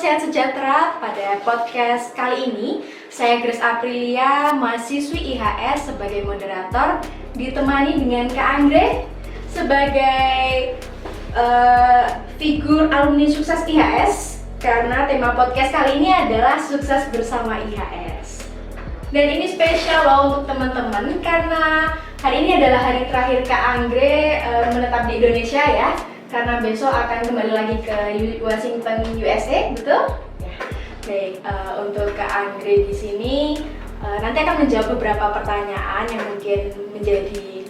sehat sejahtera. Pada podcast kali ini, saya Grace Aprilia, mahasiswi IHS sebagai moderator, ditemani dengan Kak Andre sebagai figur alumni sukses IHS, karena tema podcast kali ini adalah sukses bersama IHS. Dan ini spesial loh untuk teman-teman karena hari ini adalah hari terakhir Kak Andre menetap di Indonesia ya. Karena besok akan kembali lagi ke Washington, USA, betul? Ya. Baik, untuk Kak Andre di sini nanti akan menjawab beberapa pertanyaan yang mungkin menjadi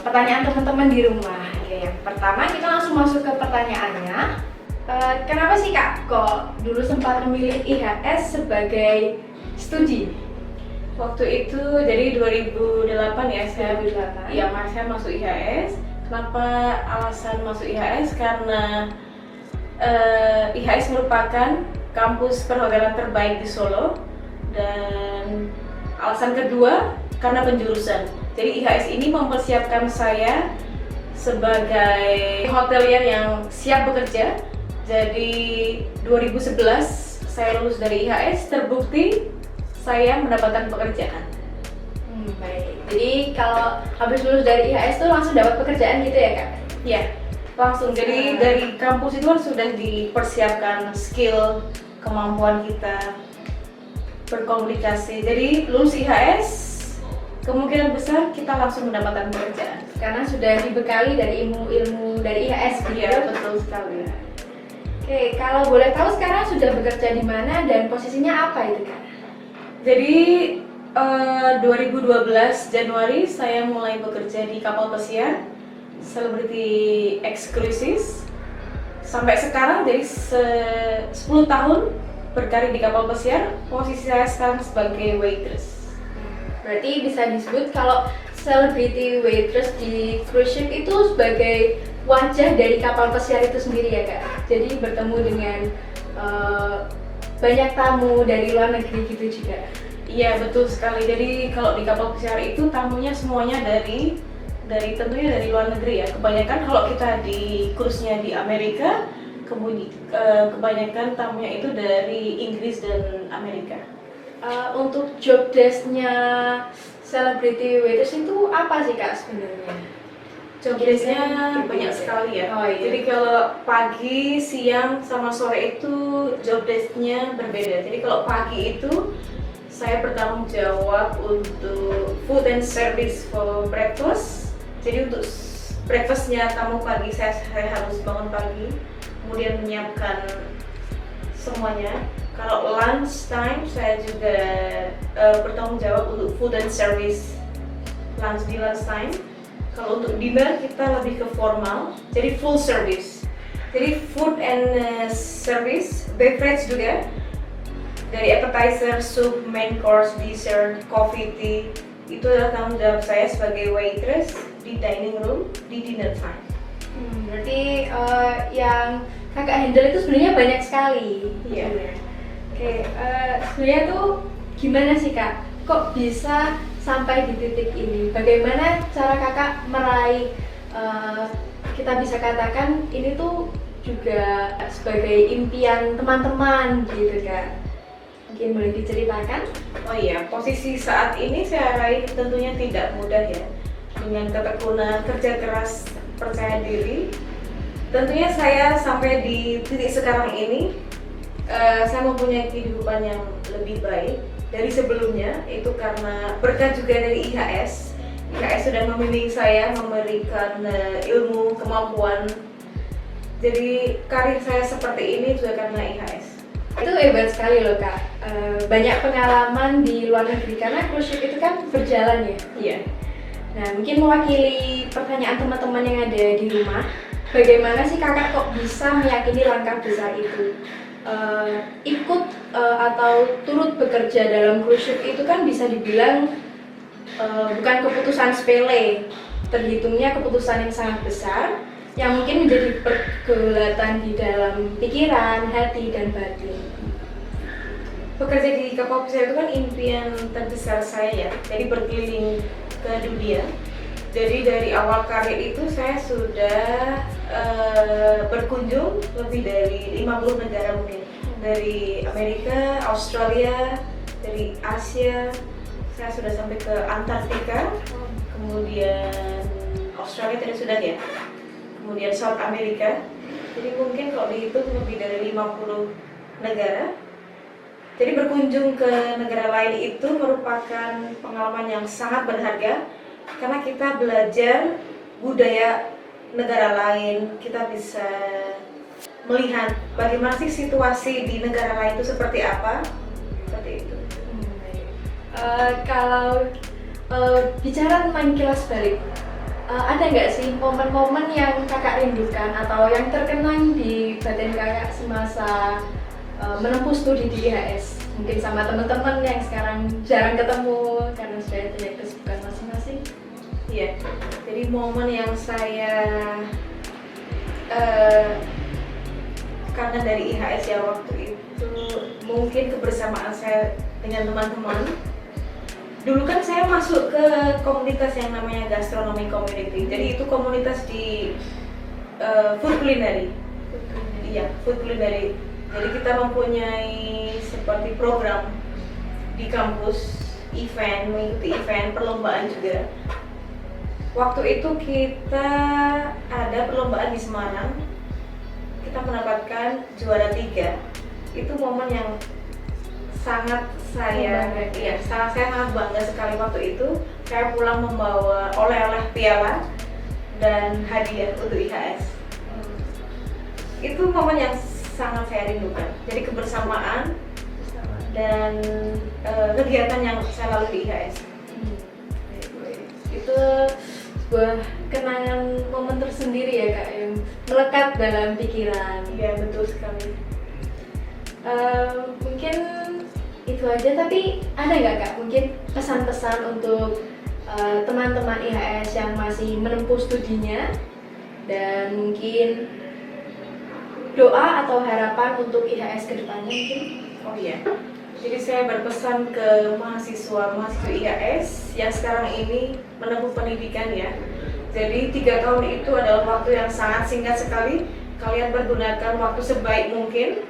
pertanyaan teman-teman di rumah. Ya, yang pertama kita langsung masuk ke pertanyaannya. Kenapa sih Kak kok dulu sempat memilih IHS sebagai studi? Waktu itu jadi 2008 ya saya masuk IHS. Kenapa alasan masuk IHS? Karena IHS merupakan kampus perhotelan terbaik di Solo, dan alasan kedua karena penjurusan. Jadi IHS ini mempersiapkan saya sebagai hotelier yang siap bekerja. Jadi 2011 saya lulus dari IHS, terbukti saya mendapatkan pekerjaan. Baik. Jadi kalau habis lulus dari IHS tuh langsung dapat pekerjaan gitu ya Kak? Iya, langsung. Jadi dari kampus itu kan sudah dipersiapkan skill, kemampuan kita berkomunikasi. Jadi lulus IHS, kemungkinan besar kita langsung mendapatkan pekerjaan. Karena sudah dibekali dari ilmu-ilmu dari IHS gitu. Iya, betul sekali. Oke, kalau boleh tahu sekarang sudah bekerja di mana dan posisinya apa itu Kak? Jadi 2012 Januari saya mulai bekerja di kapal pesiar Celebrity Exclusives. Sampai sekarang jadi 10 tahun berkarir di kapal pesiar. Posisi saya sekarang sebagai waitress. Berarti bisa disebut kalau Celebrity Waitress di cruise ship itu sebagai wajah dari kapal pesiar itu sendiri ya Kak? Jadi bertemu dengan banyak tamu dari luar negeri gitu juga? Iya, betul sekali. Jadi kalau di kapal pesiar itu tamunya semuanya dari tentunya dari luar negeri ya. Kebanyakan kalau kita di cruise-nya di Amerika, kebanyakan tamunya itu dari Inggris dan Amerika. Untuk job desk-nya Celebrity Waitress itu apa sih Kak sebenarnya? Job desk-nya banyak sekali ya. Oh, iya. Jadi kalau pagi, siang, sama sore itu job desk-nya berbeda. Jadi kalau pagi itu saya bertanggung jawab untuk food and service for breakfast. Jadi untuk breakfastnya tamu pagi saya harus bangun pagi, kemudian menyiapkan semuanya. Kalau lunch time saya juga bertanggung jawab untuk food and service lunch time. Kalau untuk dinner kita lebih ke formal, jadi full service. Jadi food and service, beverage juga. Dari appetizer, soup, main course, dessert, coffee, tea, itu adalah tanggung jawab saya sebagai waitress di dining room di dinner time. Berarti yang Kakak handle itu sebenarnya banyak sekali. Iya. Oke, sebenarnya tuh gimana sih Kak? Kok bisa sampai di titik ini? Bagaimana cara Kakak meraih, kita bisa katakan ini tuh juga sebagai impian teman-teman gitu Kak? Mungkin boleh diceritakan? Oh iya, posisi saat ini saya raih tentunya tidak mudah ya. Dengan ketekunan, kerja keras, percaya diri. Tentunya saya sampai di titik sekarang ini, saya mempunyai kehidupan yang lebih baik dari sebelumnya. Itu karena berkat juga dari IHS. IHS sudah membimbing saya, memberikan ilmu, kemampuan. Jadi karir saya seperti ini juga karena IHS. Itu hebat sekali loh Kak, banyak pengalaman di luar negeri karena cruise ship itu kan berjalan ya. Iya. Nah mungkin mewakili pertanyaan teman-teman yang ada di rumah, bagaimana sih Kakak kok bisa meyakini langkah besar itu? Ikut atau turut bekerja dalam cruise ship itu kan bisa dibilang bukan keputusan sepele, terhitungnya keputusan yang sangat besar yang mungkin menjadi pergulatan di dalam pikiran, hati, dan batin. Bekerja di kapal pesiar itu kan impian terbesar saya ya, jadi berkeliling ke dunia. Jadi dari awal karir itu saya sudah berkunjung lebih dari 50 negara mungkin. dari Amerika, Australia, dari Asia, saya sudah sampai ke Antartika, kemudian Australia tadi sudah ya, kemudian South America. Jadi mungkin kalau dihitung lebih dari 50 negara. Jadi berkunjung ke negara lain itu merupakan pengalaman yang sangat berharga karena kita belajar budaya negara lain, kita bisa melihat bagaimana sih situasi di negara lain itu seperti apa, seperti itu. Kalau bicara tentang kilas balik, ada nggak sih momen-momen yang kakak rindukan atau yang terkenang di batin kakak semasa menempuh studi di IHS? Mungkin sama teman-teman yang sekarang jarang ketemu karena sudah punya kesibukan masing-masing. Iya, jadi momen yang saya karena dari IHS ya waktu itu mungkin kebersamaan saya dengan teman-teman. Dulu kan saya masuk ke komunitas yang namanya gastronomi community. Jadi itu komunitas di food culinary. Iya, food culinary. Jadi kita mempunyai seperti program di kampus, event, mengikuti event, perlombaan juga. Waktu itu kita ada perlombaan di Semarang. Kita mendapatkan juara 3. Itu momen yang sangat saya sangat bangga sekali waktu itu. Saya pulang membawa oleh-oleh piala dan hadiah untuk IHS. Itu momen yang sangat saya rindukan. Jadi kebersamaan dan kegiatan yang saya lalui di IHS. Itu sebuah kenangan momen tersendiri ya kak, yang melekat dalam pikiran. Iya, betul sekali. Mungkin itu aja, tapi ada nggak kak mungkin pesan-pesan untuk teman-teman IHS yang masih menempuh studinya, dan mungkin doa atau harapan untuk IHS kedepannya mungkin? Oh iya, jadi saya berpesan ke mahasiswa-mahasiswa IHS yang sekarang ini menempuh pendidikan ya. Jadi 3 tahun itu adalah waktu yang sangat singkat sekali. Kalian pergunakan waktu sebaik mungkin,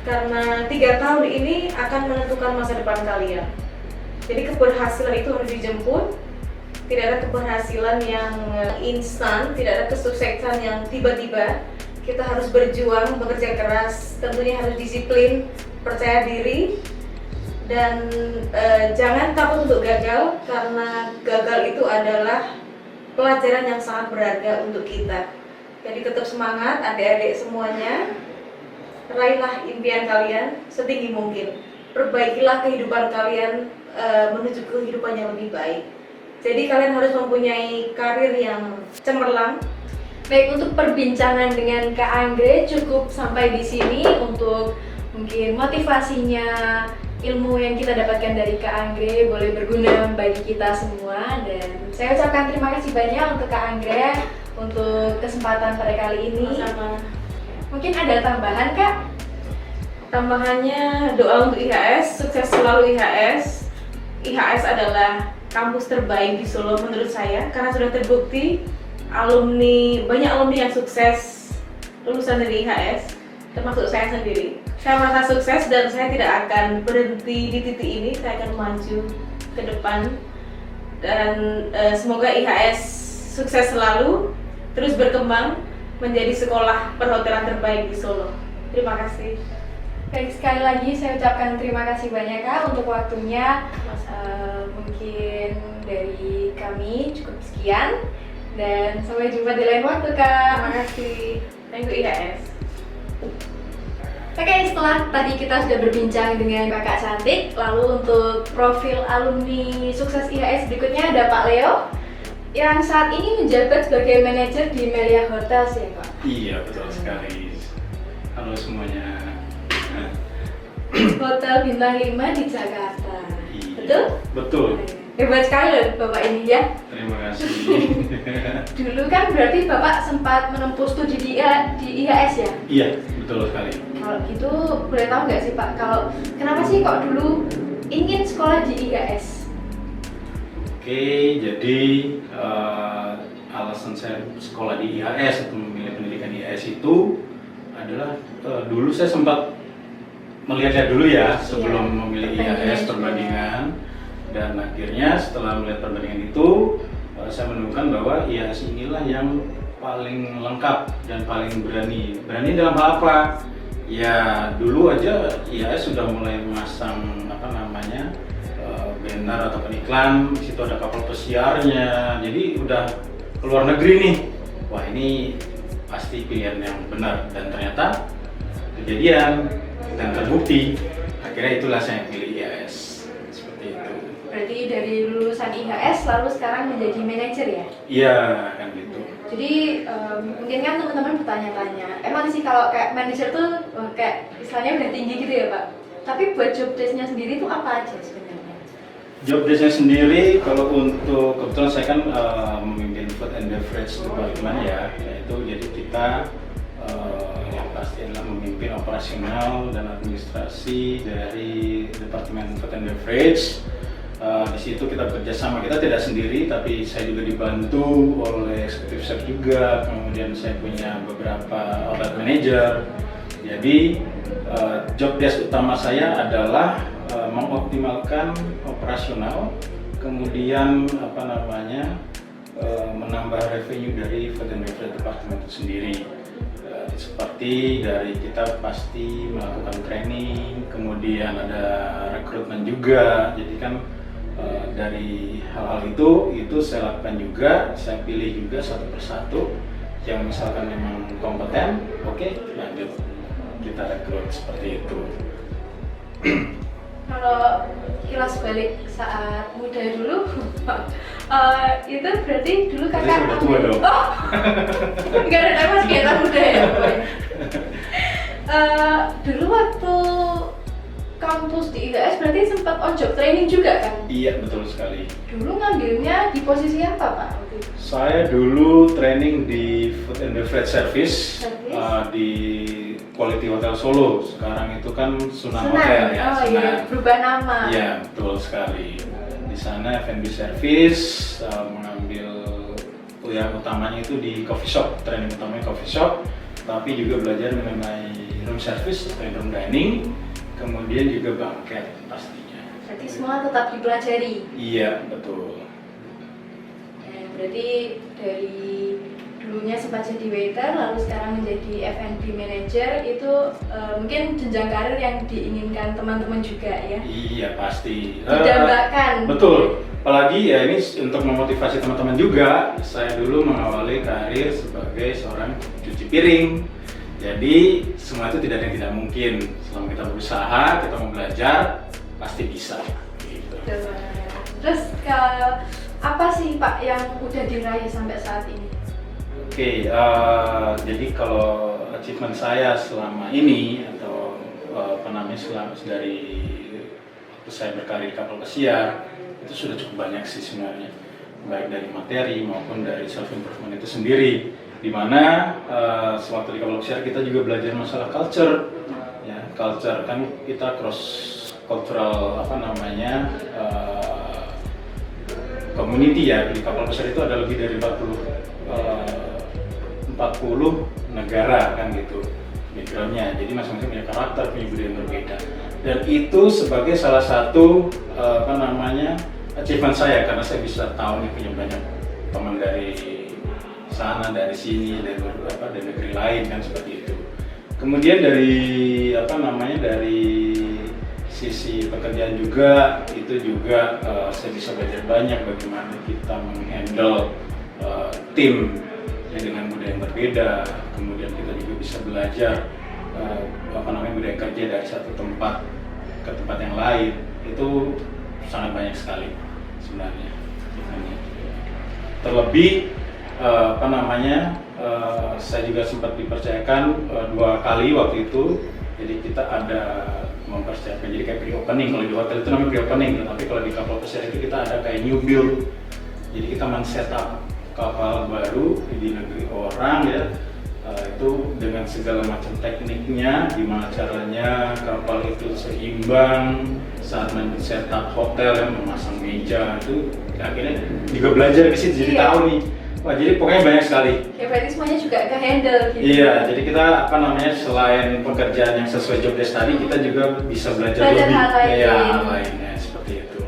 karena 3 tahun ini akan menentukan masa depan kalian. Jadi keberhasilan itu harus dijemput. Tidak ada keberhasilan yang instan, tidak ada kesuksesan yang tiba-tiba. Kita harus berjuang, bekerja keras, tentunya harus disiplin, percaya diri, dan jangan takut untuk gagal, karena gagal itu adalah pelajaran yang sangat berharga untuk kita. Jadi tetap semangat adik-adik semuanya, raihlah impian kalian setinggi mungkin, perbaikilah kehidupan kalian menuju kehidupan yang lebih baik. Jadi kalian harus mempunyai karir yang cemerlang. Baik, untuk perbincangan dengan Kak Anggre cukup sampai di sini. Untuk mungkin motivasinya, ilmu yang kita dapatkan dari Kak Anggre boleh berguna bagi kita semua, dan saya ucapkan terima kasih banyak untuk Kak Anggre untuk kesempatan pada kali ini. Sama. Mungkin ada tambahan Kak? Tambahannya, doa untuk IHS, sukses selalu IHS. IHS adalah kampus terbaik di Solo menurut saya, karena sudah terbukti banyak alumni yang sukses lulusan dari IHS, termasuk saya sendiri. Saya merasa sukses dan saya tidak akan berhenti di titik ini, saya akan maju ke depan, dan semoga IHS sukses selalu, terus berkembang menjadi sekolah perhotelan terbaik di Solo. Terima kasih. Baik, sekali lagi saya ucapkan terima kasih banyak Kak untuk waktunya. Mungkin dari kami cukup sekian, dan sampai jumpa di lain waktu Kak. Terima kasih. Thank you IHS. Oke, setelah tadi kita sudah berbincang dengan Kakak Cantik, lalu untuk profil alumni sukses IHS berikutnya ada Pak Leo yang saat ini menjabat sebagai manajer di Melia Hotels ya Pak? Iya, betul sekali. Halo semuanya. Hotel bintang 5 di Jakarta. Iya, Betul? Betul. Hebat sekali loh Bapak ini ya. Terima kasih. Dulu kan berarti Bapak sempat menempuh studi di IHS ya? Iya, betul sekali. Kalau gitu boleh tahu nggak sih Pak, kalau kenapa sih kok dulu ingin sekolah di IHS? Oke, jadi alasan saya sekolah di IHS atau memilih pendidikan IHS itu adalah dulu saya sempat melihat dulu ya sebelum memilih perbandingan IHS juga. perbandingan, dan akhirnya setelah melihat perbandingan itu saya menemukan bahwa IHS inilah yang paling lengkap dan paling berani dalam hal apa? Ya dulu aja IHS sudah mulai memasang apa namanya banner atau iklan, di situ ada kapal pesiarnya, jadi udah keluar negeri nih. Wah ini pasti pilihan yang benar, dan ternyata kejadian dan terbukti. Akhirnya itulah saya pilih IHS seperti itu. Berarti dari lulusan IHS lalu sekarang menjadi manajer ya? Iya kan gitu. Jadi mungkin kan teman-teman bertanya-tanya, emang sih kalau kayak manajer tuh kayak istilahnya udah tinggi gitu ya Pak? Tapi buat job desk-nya sendiri tuh apa aja sebenarnya? Job desk-nya sendiri, kalau untuk kebetulan saya kan memimpin food and beverage department ya, yaitu jadi kita yang pasti adalah memimpin operasional dan administrasi dari departemen food and beverage. Di situ kita bekerja sama, kita tidak sendiri, tapi saya juga dibantu oleh executive chef juga, kemudian saya punya beberapa outlet manager. Jadi job desk utama saya adalah mengoptimalkan operasional, kemudian apa namanya menambah revenue dari food and beverage department itu sendiri. Seperti dari kita pasti melakukan training, kemudian ada rekrutmen juga. Jadi kan dari hal-hal itu saya lakukan juga, saya pilih juga satu persatu yang misalkan memang kompeten, oke, lanjut kita rekrut seperti itu. Kalau kilas balik saat muda dulu, itu berarti dulu kakak Saya sudah tua dong. Oh, nggak ada nama sekitar muda ya. Dulu waktu kampus di IHS berarti sempat on job training juga kan? Iya betul sekali. Dulu ngambilnya di posisi apa Pak? Saya dulu training di food and beverage service di Quality Hotel Solo. Sekarang itu kan Sunan Hotel ya. Oh iya, berubah nama. Iya betul sekali. Di sana F&B service, mengambil yang utamanya itu di coffee shop, training utamanya coffee shop, tapi juga belajar mengenai room service atau room dining, kemudian juga banquet pastinya. Berarti semua tetap dipelajari. Iya betul. Berarti dari dulunya sempat jadi waiter, lalu sekarang menjadi F&B manager, itu mungkin jenjang karir yang diinginkan teman-teman juga ya? Iya pasti. Didambakan. Betul. Apalagi ya ini untuk memotivasi teman-teman juga. Saya dulu mengawali karir sebagai seorang cuci piring. Jadi semua itu tidak ada yang tidak mungkin. Selama kita berusaha, kita mau belajar, pasti bisa. Gitu. Terus apa sih Pak yang udah diraih sampai saat ini? Oke, jadi kalau achievement saya selama ini atau apa namanya selama dari waktu saya berkarir di kapal pesiar itu sudah cukup banyak sih sebenarnya, baik dari materi maupun dari self improvement itu sendiri. Dimana sewaktu di kapal pesiar kita juga belajar masalah culture, ya culture kan kita cross cultural apa namanya community ya. Di kapal pesiar itu ada lebih dari 40 negara kan gitu backgroundnya, jadi masing-masing punya karakter, punya budaya yang berbeda, dan itu sebagai salah satu apa namanya achievement saya karena saya bisa tahu nih punya banyak teman dari sana, dari sini, dari beberapa dari negeri lain kan seperti itu. Kemudian dari apa namanya dari sisi pekerjaan juga itu juga saya bisa belajar banyak bagaimana kita menghandle tim dengan budaya yang berbeda. Kemudian kita juga bisa belajar apa namanya budaya kerja dari satu tempat ke tempat yang lain. Itu sangat banyak sekali sebenarnya. Terlebih apa namanya saya juga sempat dipercayakan 2 kali waktu itu. Jadi kita ada mempersiapkan jadi kayak pre-opening. Kalau di hotel itu namanya pre-opening, tapi kalau di kapal pesiar itu kita ada kayak new build. Jadi kita men-setup kapal baru di negeri orang ya, itu dengan segala macam tekniknya, gimana caranya kapal itu seimbang saat men-setup hotel yang memasang meja itu, akhirnya juga belajar di situ. Jadi tahu nih Wah, jadi pokoknya banyak sekali. Ya berarti semuanya juga ke handle gitu. Iya, jadi kita selain pekerjaan yang sesuai job desk tadi, kita juga bisa belajar lebih. hal lain. Iya, hal lainnya seperti itu.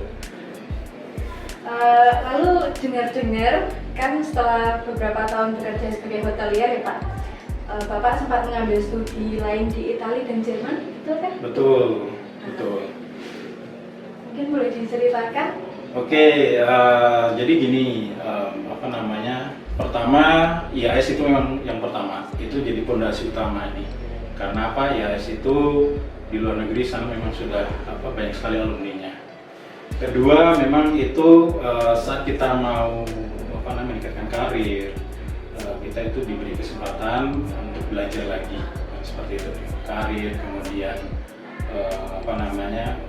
Lalu dengar-dengar kan setelah beberapa tahun bekerja sebagai hotelier ya Pak, Bapak sempat mengambil studi lain di Italia dan Jerman, betul kan? Betul, betul. Mungkin boleh diceritakan? Oke, jadi gini, pertama IAS itu memang yang pertama, itu jadi fondasi utama ini. Karena apa? IAS itu di luar negeri sana memang sudah banyak sekali alumninya. Kedua, memang itu saat kita mau meningkatkan karir, kita itu diberi kesempatan untuk belajar lagi, seperti itu. Karir, kemudian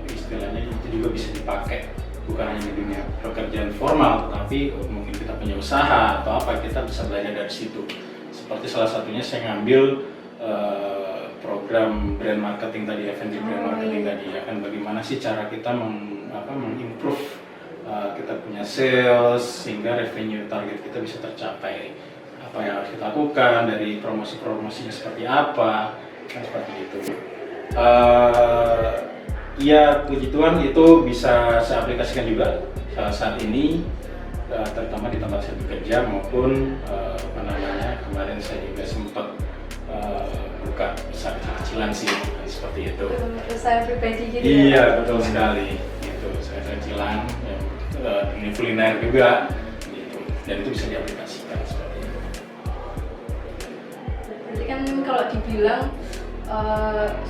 istilahnya itu juga bisa dipakai bukan hanya di dunia pekerjaan formal, tapi mungkin kita punya usaha atau apa, kita bisa belajar dari situ. Seperti salah satunya saya ngambil program brand marketing tadi, F&B brand marketing tadi, ya kan, bagaimana sih cara kita mengimprove kita punya sales sehingga revenue target kita bisa tercapai. Apa yang harus kita lakukan, dari promosi-promosinya seperti apa, kan seperti itu. Ya, puji Tuhan itu bisa saya aplikasikan juga saat ini, terutama di tempat saya bekerja maupun kemarin saya juga sempat buka usaha kecil-kecilan sih, seperti itu. Usaha pribadi gitu. Iya, betul sekali. Gitu, usaha kecilan, ini kuliner juga, gitu. Dan itu bisa diaplikasikan seperti itu. Berarti kan kalau dibilang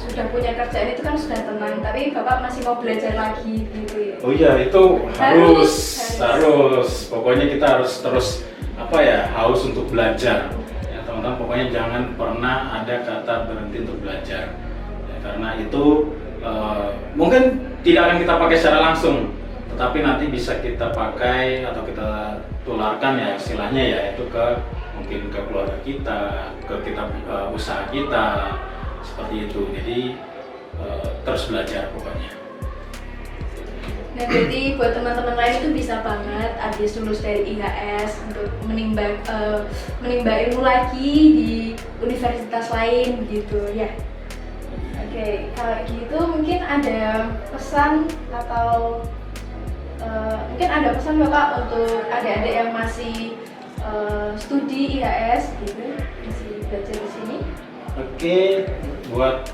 sudah punya kerjaan itu kan sudah tenang, tapi Bapak masih mau belajar lagi gitu ya? Oh iya, itu harus. Pokoknya kita harus terus haus untuk belajar. Ya, teman-teman, pokoknya jangan pernah ada kata berhenti untuk belajar. Ya, karena itu mungkin tidak akan kita pakai secara langsung, tetapi nanti bisa kita pakai atau kita tularkan, ya istilahnya, ya itu mungkin ke keluarga kita, ke usaha kita. Seperti itu, jadi terus belajar pokoknya. Nah, jadi buat teman-teman lain itu bisa banget habis lulus dari IHS untuk menimba ilmu lagi di universitas lain gitu ya. Oke, kalau gitu mungkin ada pesan atau mungkin ada pesan Bapak untuk adik-adik yang masih studi IHS gitu, masih belajar di sini. Oke, buat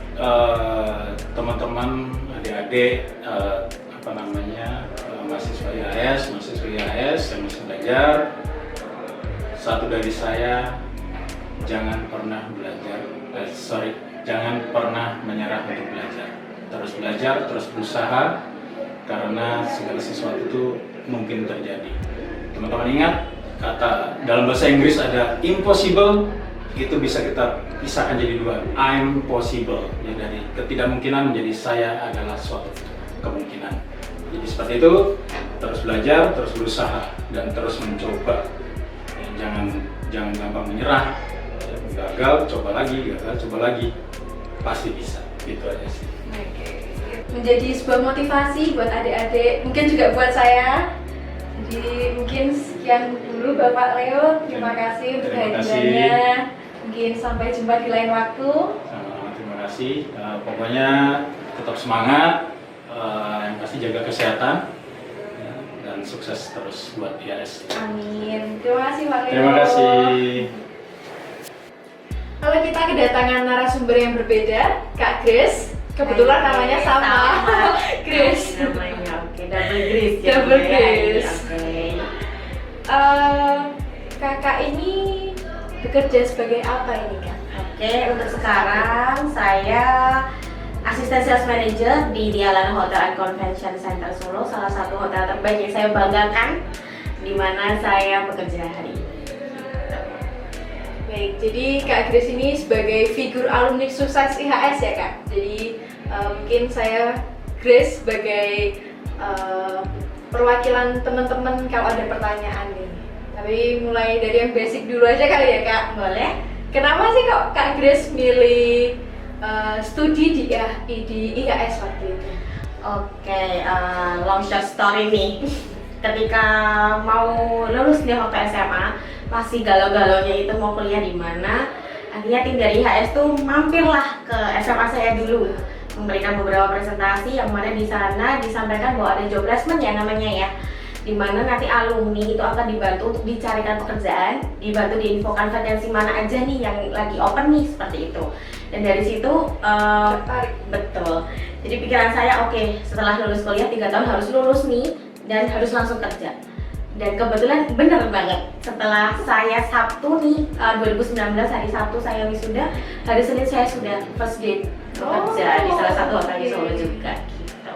teman-teman, adik-adik, mahasiswa IHS yang masih belajar, satu dari saya, jangan pernah jangan pernah menyerah untuk belajar. Terus belajar, terus berusaha, karena segala sesuatu itu mungkin terjadi. Teman-teman ingat, kata dalam bahasa Inggris ada impossible, itu bisa kita pisahkan jadi dua. I'm possible, ya, dari ketidakmungkinan menjadi saya adalah suatu kemungkinan. Jadi seperti itu, terus belajar, terus berusaha, dan terus mencoba. Ya, jangan gampang menyerah. Gagal, coba lagi, pasti bisa. Gitu aja sih. Oke. Menjadi sebuah motivasi buat adik-adik, mungkin juga buat saya. Jadi mungkin sekian dulu Bapak Leo, terima kasih untuk hadiahnya. Mungkin sampai jumpa di lain waktu. Terima kasih. Pokoknya tetap semangat, yang pasti jaga kesehatan, ya, dan sukses terus buat IHS. Amin. Terima kasih Pak Leo. Terima kasih. Kalau kita kedatangan narasumber yang berbeda, Kak Grace. Kebetulan namanya sama. Grace. Namanya double Grace. Double Grace. Oke. Kakak ini bekerja sebagai apa ini Kak? Oke, untuk sekarang saya asisten sales manager di Dialana Hotel and Convention Center Solo, salah satu hotel terbaik yang saya banggakan, di mana saya bekerja hari ini. Baik, jadi Kak Grace ini sebagai figur alumni sukses IHS ya Kak. Jadi mungkin saya Grace sebagai perwakilan teman-teman kalau ada pertanyaan nih. Tapi mulai dari yang basic dulu aja kali ya Kak. Boleh? Kenapa sih kok Kak Grace milih studi di IHS waktu itu? Oke, long short story nih. Ketika mau lulus di waktu SMA, masih galau-galaunya itu mau kuliah di mana. Akhirnya tim dari IHS tuh mampirlah ke SMA saya dulu, memberikan beberapa presentasi yang mana di sana disampaikan bahwa ada job placement ya namanya ya, di mana nanti alumni itu akan dibantu untuk dicarikan pekerjaan, dibantu diinfokan vakansi mana aja nih yang lagi open nih, seperti itu. Dan dari situ betul. Jadi pikiran saya oke, setelah lulus kuliah 3 tahun harus lulus nih dan harus langsung kerja. Dan kebetulan bener banget, setelah saya Sabtu nih 2019 hari Sabtu saya wisuda, hari Senin saya sudah first day bekerja di salah satu hotel di Solo juga gitu.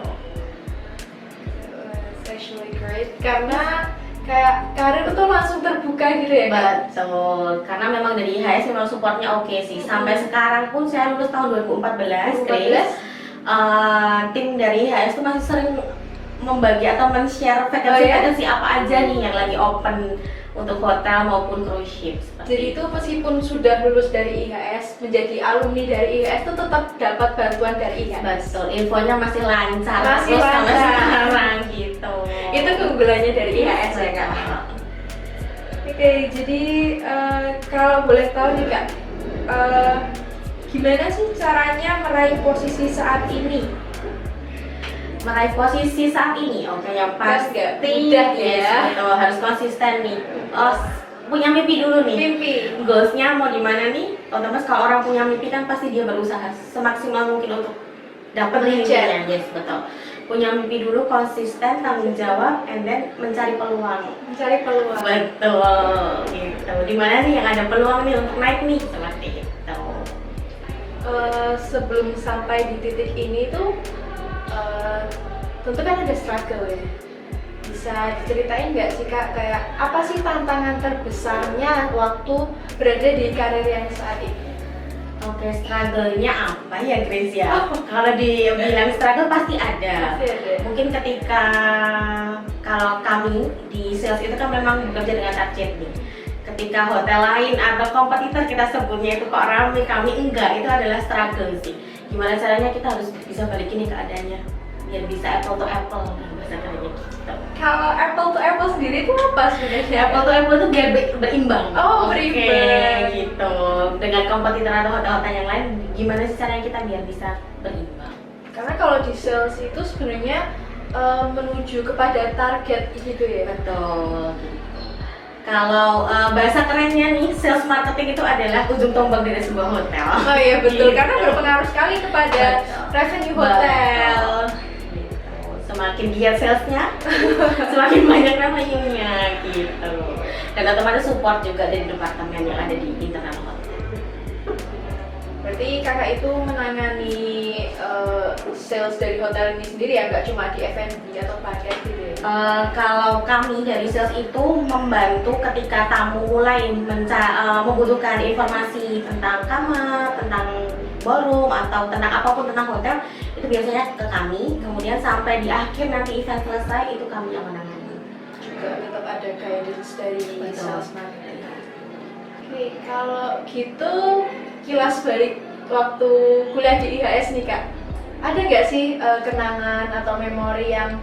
It's actually great karena kayak karir itu langsung terbuka gitu ya Kak? Betul, karena memang dari IHS memang supportnya oke sih. Sampai sekarang pun saya lulus tahun 2014, Grace. Tim dari IHS tuh masih sering membagi atau men-share vakansi apa aja nih yang lagi open untuk hotel maupun cruise ship. Jadi itu meskipun sudah lulus dari IHS, menjadi alumni dari IHS itu tetap dapat bantuan dari IHS. Betul, infonya masih lancar. Masih terus lancar. sampai sekarang gitu. Itu keunggulannya dari IHS ya Kak? Oke, jadi kalau boleh tahu nih Kak, gimana sih caranya meraih posisi saat ini? Meraih posisi saat ini, oke yang pasti mudah ya. Gitu, harus konsisten nih. Punya mimpi dulu nih. Mimpi. Goalsnya mau di mana nih? Otomatis kalau orang punya mimpi kan pasti dia berusaha semaksimal mungkin untuk dapat mimpinya. Yes, betul. Punya mimpi dulu, konsisten, tanggung jawab, and then mencari peluang. Mencari peluang. Betul, gitu. Di mana nih yang ada peluang nih untuk naik nih, seperti itu. Sebelum sampai di titik ini tuh tentu kan ada struggle ya. Bisa diceritain nggak sih Kak, kayak apa sih tantangan terbesarnya waktu berada di karir yang saat ini? Oke, struggle-nya apa ya Grace ya? Kalau dibilang struggle pasti ada. Mungkin ketika kalau kami di sales itu kan memang bekerja dengan target nih. Ketika hotel lain atau kompetitor kita sebutnya itu kok ramai, kami enggak, itu adalah struggle sih. Gimana caranya kita harus bisa balikin nih keadaannya biar bisa apple to apple bahasa kerennya gitu. Kalau apple to apple sendiri itu apa sebenarnya? Apple to apple itu biar berimbang. Oh, Oke, berimbang. gitu. Dengan kompetitor atau hotel-hotel yang lain, gimana sih caranya kita biar bisa berimbang? Karena kalau di sales itu sebenarnya menuju kepada target gitu ya. Betul. Kalau bahasa kerennya nih, sales marketing itu adalah ujung tombak dari sebuah hotel. Oh iya betul, Gitu. karena berpengaruh sekali kepada revenue hotel. Gitu. Semakin giat salesnya, semakin banyak revenue-nya gitu. Dan otomatis support juga dari departemen yang ada di internal hotel. Berarti kakak itu menangani sales dari hotel ini sendiri ya, nggak cuma di F&B atau paket gitu ya? Kalau kami dari sales itu membantu ketika tamu mulai membutuhkan informasi tentang kamar, tentang ballroom atau tentang apapun tentang hotel, itu biasanya ke kami. Kemudian sampai di akhir nanti event selesai itu kami yang menangani. Juga tetap ada guidance dari sales marketing. Oke, kalau gitu kilas balik waktu kuliah di IHS nih Kak, ada nggak sih kenangan atau memori yang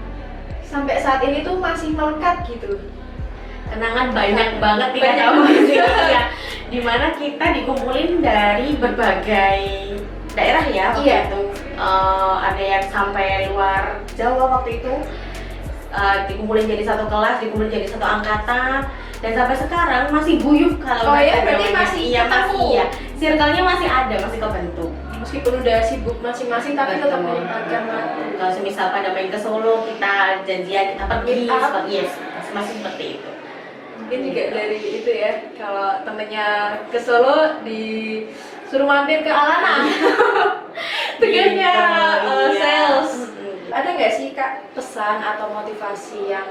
sampai saat ini tuh masih melekat gitu? Kenangan banyak banget nih kamu ya. Dimana kita dikumpulin dari berbagai daerah ya waktu itu. Ada yang sampai luar Jawa waktu itu, dikumpulin jadi satu kelas, dikumpulin jadi satu angkatan, dan sampai sekarang masih guyup kalau berarti masih masih ya. Circle-nya masih ada, masih kebentuk. Meskipun udah sibuk masing-masing tapi tetap menyempatkan waktu. Kalau semisal pada main ke Solo, kita janjian, kita pergi, masih seperti itu. Mungkin juga dari itu ya, kalau temennya ke Solo disuruh mampir ke Alana. Tugasnya sales. Ada nggak sih Kak pesan atau motivasi yang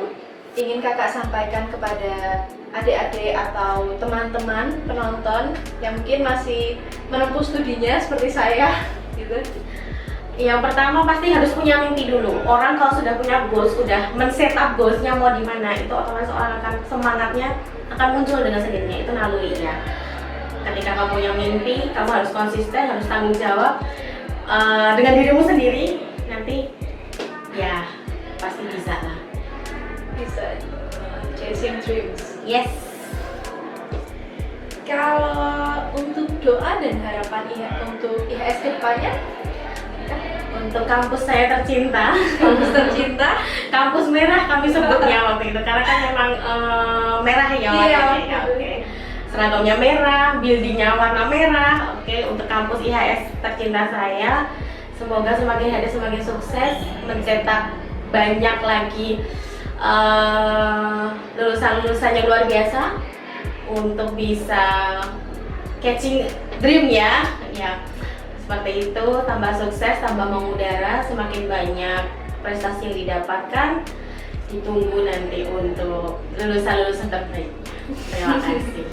ingin Kakak sampaikan kepada adik-adik atau teman-teman penonton yang mungkin masih menempuh studinya seperti saya gitu? Yang pertama pasti harus punya mimpi dulu. Orang kalau sudah punya goals, sudah men-set up goalsnya mau di mana, itu otomatis orang akan semangatnya akan muncul dengan sendirinya, itu nalurinya. Ketika kamu punya mimpi, kamu harus konsisten, harus tanggung jawab dengan dirimu sendiri, nanti ya pasti bisa lah. Bisa chasing dreams. Yes. Kalau untuk doa dan harapan untuk IHS ke depannya, Untuk kampus saya tercinta, kampus tercinta, kampus merah kami sebutnya waktu itu karena kan memang merah ya warnanya. Iya. Oke. Seragamnya merah, buildingnya warna merah. Oke, untuk kampus IHS tercinta saya, semoga semakin hari semakin sukses, mencetak banyak lagi lulusan-lulusan yang luar biasa untuk bisa catching dream ya. Seperti itu, tambah sukses, tambah mengudara, semakin banyak prestasi yang didapatkan. Ditunggu nanti untuk lulusan-lulusan terbaik. Terima kasih.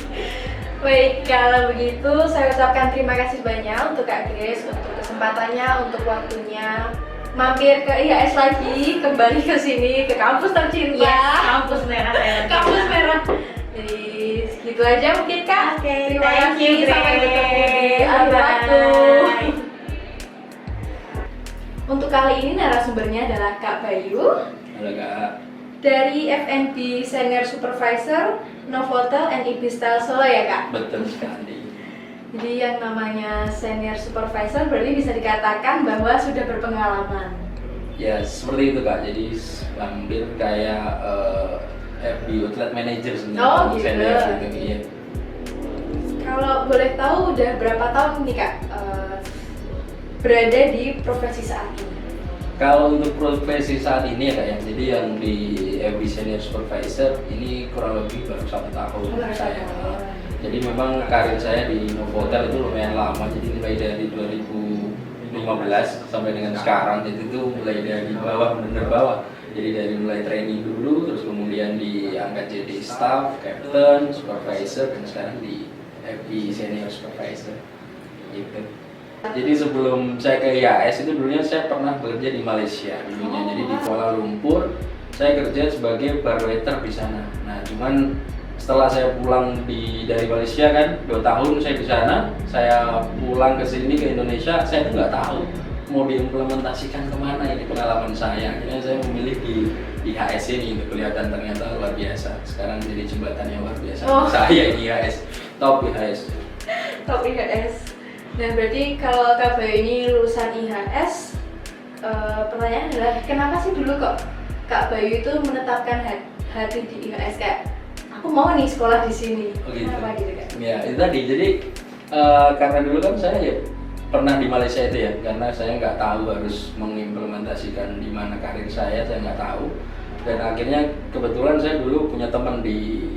Baik, kalau begitu saya ucapkan terima kasih banyak untuk Kak Grace untuk kesempatannya, untuk waktunya mampir ke IHS lagi, kembali ke sini ke kampus tercinta. Kampus merah saya. Kampus merah. Jadi segitu aja mungkin Kak. Oke, Terima thank you, kasih. Sampai Grace. ketemu di akhir waktu. Bye-bye. Untuk kali ini narasumbernya adalah Kak Bayu Halo Kak. dari FNB Senior Supervisor Novotel and Ibistel Solo ya Kak. Betul sekali. Jadi yang namanya Senior Supervisor berarti bisa dikatakan bahwa sudah berpengalaman. Ya seperti itu Kak. Jadi hampir kayak FB Outlet Manager sebenarnya. Oh, gitu. Senior gitu. Iya. Kalau boleh tahu udah berapa tahun nih Kak berada di profesi saat ini? Kalau untuk profesi saat ini ya Kak ya. Jadi yang di FB Senior Supervisor ini kurang lebih baru 1 tahun. Baru 1 saya. tahun. Jadi memang karir saya di Novotel itu lumayan lama. Jadi mulai dari 2015 sampai dengan sekarang. Jadi itu mulai dari bawah, benar bawah. Jadi dari mulai training dulu, terus kemudian diangkat jadi staff, captain, supervisor, dan sekarang di FB Senior Supervisor. Gitu. Jadi sebelum saya ke IHS itu dulunya saya pernah bekerja di Malaysia dulunya. Jadi di Kuala Lumpur saya kerja sebagai bar waiter di sana. Nah, cuman setelah saya pulang dari Malaysia kan 2 tahun saya di sana, saya pulang ke sini ke Indonesia, saya tuh nggak tahu mau diimplementasikan kemana ini pengalaman saya. Akhirnya saya memilih di IHS ini untuk kelihatan ternyata luar biasa. Sekarang jadi jembatan yang luar biasa. Saya di IHS, top IHS. Top IHS. Dan berarti kalau Kak Bayu ini lulusan IHS, pertanyaan adalah kenapa sih dulu kok Kak Bayu itu menetapkan hati di IHS kayak aku mau nih sekolah di sini. Oh, gitu. Kenapa gitu Kak? Ya itu tadi. Jadi karena dulu kan saya ya pernah di Malaysia itu ya, karena saya nggak tahu harus mengimplementasikan di mana karir saya nggak tahu. Dan akhirnya kebetulan saya dulu punya teman di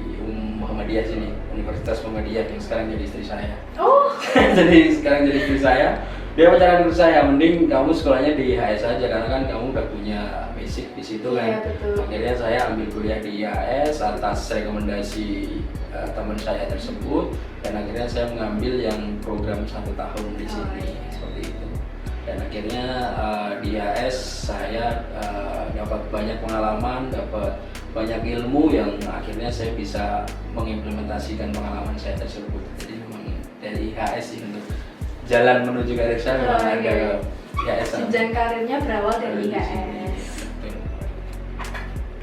Muhammadiyah sini, Universitas Muhammadiyah yang sekarang jadi istri saya. Oh. Jadi sekarang jadi istri saya. Dia pacaran dengan saya, mending kamu sekolahnya di IHS aja karena kan kamu udah punya basic di situ kan. Iya, betul. Akhirnya saya ambil kuliah di IHS atas rekomendasi teman saya tersebut, dan akhirnya saya mengambil yang program 1 tahun di sini seperti itu. Dan akhirnya di IHS saya dapat banyak pengalaman, dapat banyak ilmu yang akhirnya saya bisa mengimplementasikan pengalaman saya tersebut. Jadi memang dari IHS sih untuk jalan menuju karir saya memang ada IHS. Jenjang karirnya berawal dari IHS.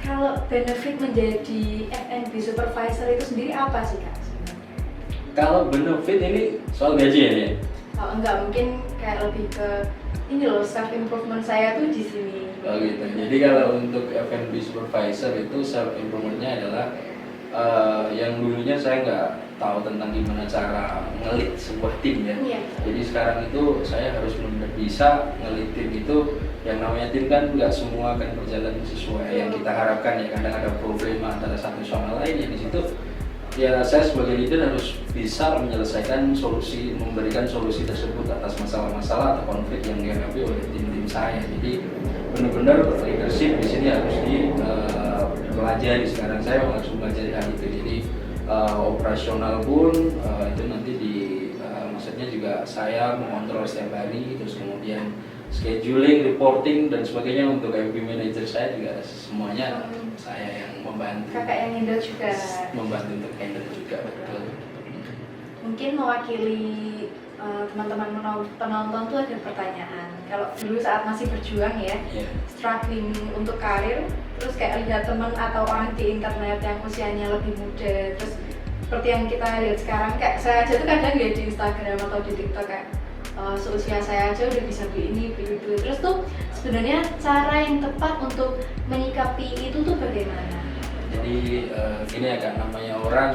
Kalau benefit menjadi FNB Supervisor itu sendiri apa sih Kak? Kalau benefit ini soal gaji ya? Oh, enggak, mungkin kayak lebih ke ini loh, self improvement saya tuh di sini. Oh gitu. Jadi kalau untuk FNB Supervisor itu self improvementnya adalah yang dulunya saya nggak tahu tentang gimana cara ngelit sebuah tim ya. Iya. Jadi sekarang itu saya harus benar bisa ngelit tim itu. Yang namanya tim kan nggak semua akan berjalan sesuai yang kita harapkan ya. Kadang ada problema antara satu sama lain ya di situ. Ya saya sebagai leader harus bisa menyelesaikan solusi, memberikan solusi tersebut atas masalah-masalah atau konflik yang dihadapi oleh tim-tim saya. Jadi benar-benar leadership di sini harus dipelajari. Sekarang saya harus belajar hal itu. Jadi operasional pun itu nanti maksudnya juga saya mengontrol setiap hari, terus kemudian scheduling, reporting dan sebagainya untuk FB manager saya juga semuanya saya yang membantu. Kakak yang handle juga. Membantu untuk handle juga, betul. Mungkin mewakili teman-teman penonton tuh ada pertanyaan. Kalau dulu saat masih berjuang ya, struggling untuk karir, terus kayak lihat teman atau orang di internet yang usianya lebih muda, terus seperti yang kita lihat sekarang, kayak saya aja tuh kadang lihat di Instagram atau di TikTok kayak seusia saya aja udah bisa beli ini, beli itu. Terus tuh sebenarnya cara yang tepat untuk menyikapi itu tuh bagaimana? Jadi gini ya Kak, namanya orang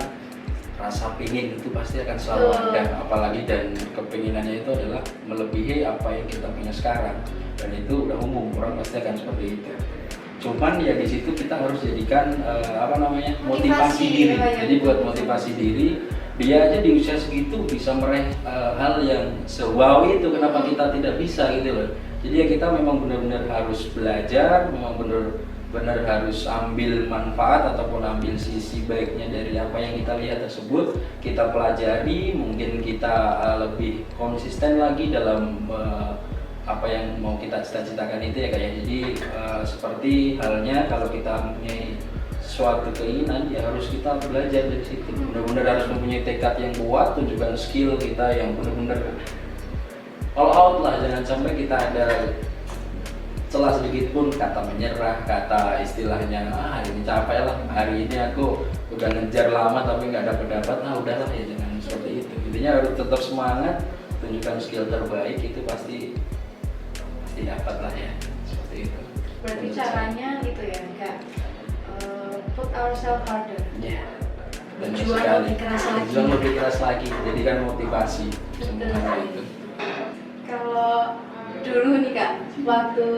rasa pingin itu pasti akan selalu ada, apalagi dan kepinginannya itu adalah melebihi apa yang kita punya sekarang, dan itu udah umum, orang pasti akan seperti itu. Cuman ya di situ kita harus jadikan motivasi diri. Jadi buat motivasi diri, dia aja di usia segitu bisa meraih hal yang se-wow itu, kenapa kita tidak bisa gitu loh. Jadi ya kita memang benar-benar harus belajar, memang benar harus ambil manfaat ataupun ambil sisi baiknya dari apa yang kita lihat tersebut, kita pelajari, mungkin kita lebih konsisten lagi dalam apa yang mau kita cita-citakan itu ya kayak. Jadi seperti halnya kalau kita mempunyai suatu keinginan, ya harus kita belajar dari situ, benar-benar harus mempunyai tekad yang kuat, tunjukkan skill kita yang benar-benar all out lah, jangan sampai kita ada celah sedikit pun kata menyerah, kata istilahnya ini capek lah, hari ini aku udah ngejar lama tapi nggak dapat, udahlah ya, jangan seperti itu. Intinya harus tetap semangat, tunjukkan skill terbaik, itu pasti dapat lah ya, seperti itu. Berarti caranya itu ya, kayak put ourselves harder. Ya. Dan Jual lebih keras lagi. Jual lebih keras lagi, jadikan motivasi semua itu. Kalau dulu nih Kak, waktu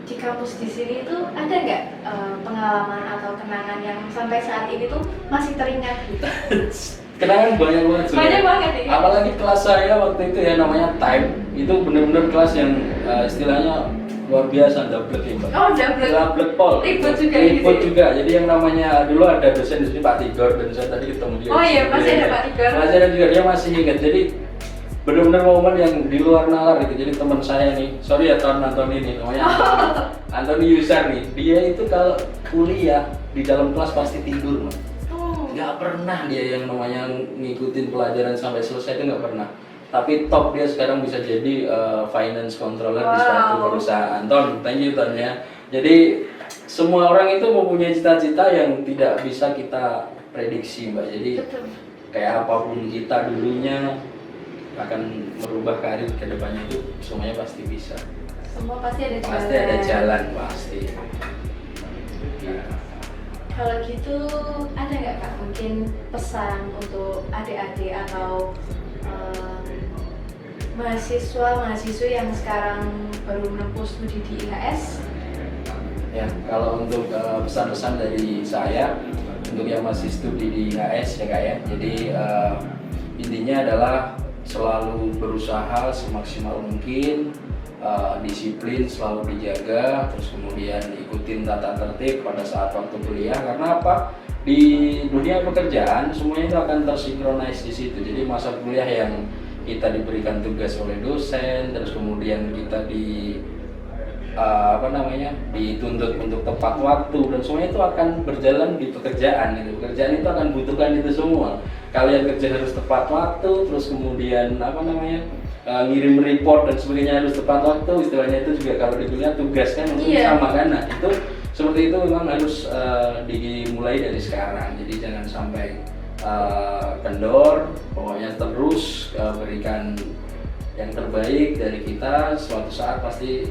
di kampus di sini tuh ada nggak pengalaman atau kenangan yang sampai saat ini tuh masih teringat gitu? Kenangan banyak banget sih. Banyak banget ya. Apalagi kelas saya waktu itu ya, namanya time, itu benar-benar kelas yang istilahnya luar biasa, double ya Mbak. Oh, double pol. Ribut juga Ribut gitu. juga. Jadi yang namanya dulu ada dosen di sini Pak Tigor, dan saya tadi ketemu dia. Oh iya, masih ada Pak Tigor. Masih ada juga, dia masih ingat. Jadi benar-benar momen yang di luar nalar gitu. Jadi teman saya nih, sorry ya Antoni ini namanya Antoni Yusar nih, dia itu kalau kuliah di dalam kelas pasti tidur Mas. Nggak pernah dia yang namanya ngikutin pelajaran sampai selesai, itu nggak pernah. Tapi top, dia sekarang bisa jadi finance controller di suatu perusahaan. Ton, thank you Ton ya. Jadi semua orang itu mempunyai cita-cita yang tidak bisa kita prediksi Mbak. Jadi kayak apapun kita dulunya akan merubah karir ke depannya, itu semuanya pasti bisa. Semua pasti ada jalan. Pasti ada jalan, pasti. Kalau gitu ada nggak Kak mungkin pesan untuk adik-adik atau mahasiswa-mahasiswi yang sekarang baru menempuh studi di IHS? Ya, kalau untuk pesan-pesan dari saya untuk yang masih studi di IHS ya Kak ya. Jadi intinya adalah selalu berusaha semaksimal mungkin, disiplin selalu dijaga, terus kemudian ikutin tata tertib pada saat waktu kuliah. Karena apa? Di dunia pekerjaan semuanya itu akan tersinkronis di situ. Jadi masa kuliah yang kita diberikan tugas oleh dosen, terus kemudian kita dituntut untuk tepat waktu, dan semuanya itu akan berjalan di pekerjaan gitu. Pekerjaan itu akan butuhkan itu semua. Kalian kerja harus tepat waktu, terus kemudian ngirim report dan sebagainya harus tepat waktu. Istilahnya itu juga kalau di kuliah tugas kan sama kan. Nah, itu seperti itu memang harus dimulai dari sekarang. Jadi jangan sampai kendor, pokoknya terus berikan yang terbaik dari kita. Suatu saat pasti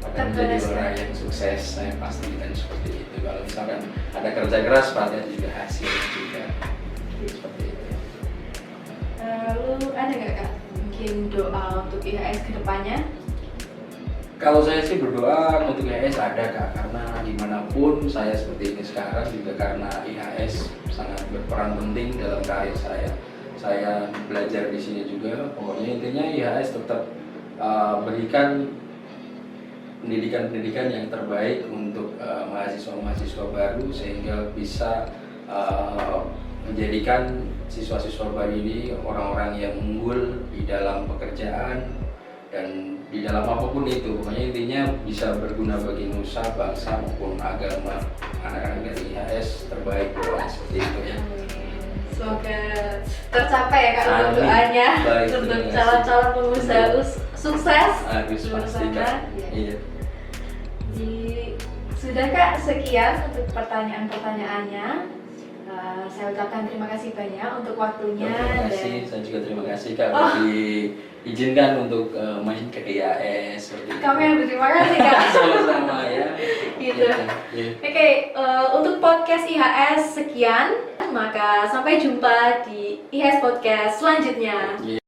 akan menjadi orang yang sukses, saya pastikan seperti itu. Kalau misalkan ada kerja keras, pasti ada juga hasil juga. Seperti itu. Lalu ada nggak Kak mungkin doa untuk IHS kedepannya? Kalau saya sih berdoa untuk IHS ada Kak, karena dimanapun saya seperti ini sekarang juga karena IHS sangat berperan penting dalam karir saya. Saya belajar di sini juga. Pokoknya intinya IHS tetap berikan pendidikan yang terbaik untuk mahasiswa-mahasiswa baru, sehingga bisa menjadikan siswa-siswa baru ini orang-orang yang unggul di dalam pekerjaan dan di dalam apapun itu. Pokoknya intinya bisa berguna bagi nusa, bangsa maupun agama. Anak-anak dari IHS terbaik, pokoknya seperti itu ya. Semoga tercapai ya Kak untuk doanya. Baik, untuk calon-calon pengusaha sukses Agus luar pasti sana. Kak. Iya. Sudah Kak, sekian untuk pertanyaan-pertanyaannya. Saya ucapkan terima kasih banyak untuk waktunya. Terima kasih, saya juga terima kasih Kak diizinkan untuk main ke IAS seperti itu. Kami yang berterima kasih Kak. Sama-sama ya. Gitu. Oke, untuk podcast IHS sekian, maka sampai jumpa di IHS Podcast selanjutnya.